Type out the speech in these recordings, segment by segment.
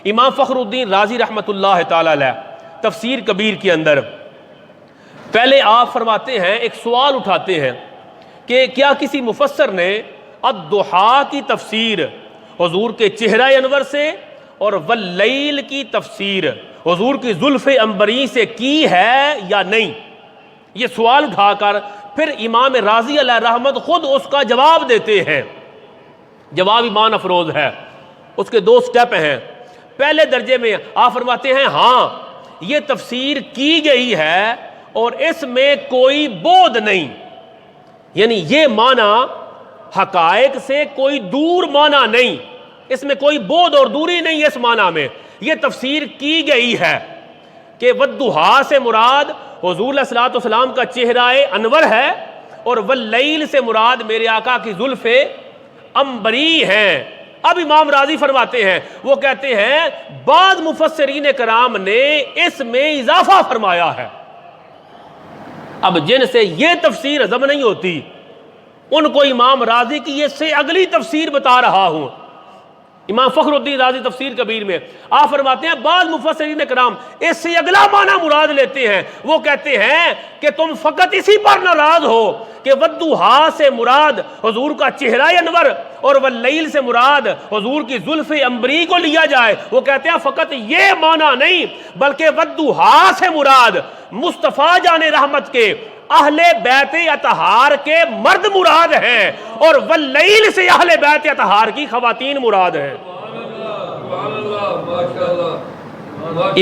امام فخر الدین رازی رحمۃ اللہ تعالی علیہ تفسیر کبیر کے اندر پہلے آپ فرماتے ہیں، ایک سوال اٹھاتے ہیں کہ کیا کسی مفسر نے الضحیٰ کی تفسیر حضور کے چہرہ انور سے اور واللیل کی تفسیر حضور کی زلف عنبری سے کی ہے یا نہیں؟ یہ سوال اٹھا کر پھر امام رازی علیہ رحمت خود اس کا جواب دیتے ہیں۔ جواب ایمان افروز ہے، اس کے دو سٹیپ ہیں۔ پہلے درجے میں آپ فرماتے ہیں ہاں یہ تفسیر کی گئی ہے اور اس میں کوئی بعد نہیں، یعنی یہ معنی حقائق سے کوئی دور معنی نہیں، اس میں کوئی بعد اور دوری نہیں ہے۔ اس معنی میں یہ تفسیر کی گئی ہے کہ ودھا سے مراد حضور علیہ الصلوۃ والسلام کا چہرہ انور ہے اور واللیل سے مراد میرے آقا کی زلف عنبری ہیں۔ اب امام راضی فرماتے ہیں، وہ کہتے ہیں بعض مفسرین کرام نے اس میں اضافہ فرمایا ہے۔ اب جن سے یہ تفسیر ہضم نہیں ہوتی ان کو امام راضی کی یہ سے اگلی تفسیر بتا رہا ہوں۔ امام فخر الدین رازی تفسیر کبیر میں آپ فرماتے ہیں بعض مفسرین کرام اس سے اگلا معنی مراد لیتے ہیں، وہ کہتے ہیں کہ تم فقط اسی پر ناراض ہو کہ ودھا سے مراد حضور کا چہرہ انور اور واللیل سے مراد حضور کی زلف عنبری کو لیا جائے۔ وہ کہتے ہیں فقط یہ معنی نہیں بلکہ ودھا سے مراد مصطفیٰ جان رحمت کے اہل بیت اطہار کے مرد مراد ہیں اور واللیل سے اہل بیت اطہار کی خواتین مراد ہیں۔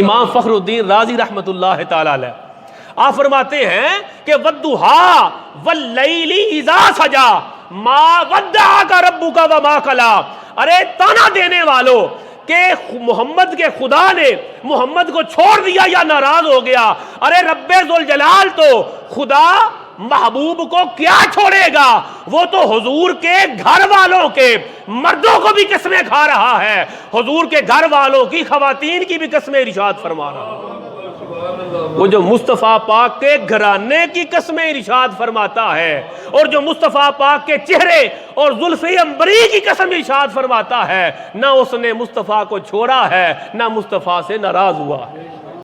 امام فخر الدین رازی رحمت اللہ تعالی علیہ آپ فرماتے ہیں کہ ودھا واللیل اذا سجا ما ودعک ربک وما قلی، ارے تانا دینے والو کہ محمد کے خدا نے محمد کو چھوڑ دیا یا ناراض ہو گیا، ارے رب ذوالجلال تو خدا محبوب کو کیا چھوڑے گا، وہ تو حضور کے گھر والوں کے مردوں کو بھی قسمیں کھا رہا ہے، حضور کے گھر والوں کی خواتین کی بھی قسمیں ارشاد فرما رہا ہے۔ وہ جو مصطفیٰ پاک کے گھرانے کی قسمیں ارشاد فرماتا ہے اور جو مصطفیٰ پاک کے چہرے اور زلف عنبری کی قسم ارشاد فرماتا ہے، نہ اس نے مصطفیٰ کو چھوڑا ہے نہ مصطفیٰ سے ناراض ہوا ہے۔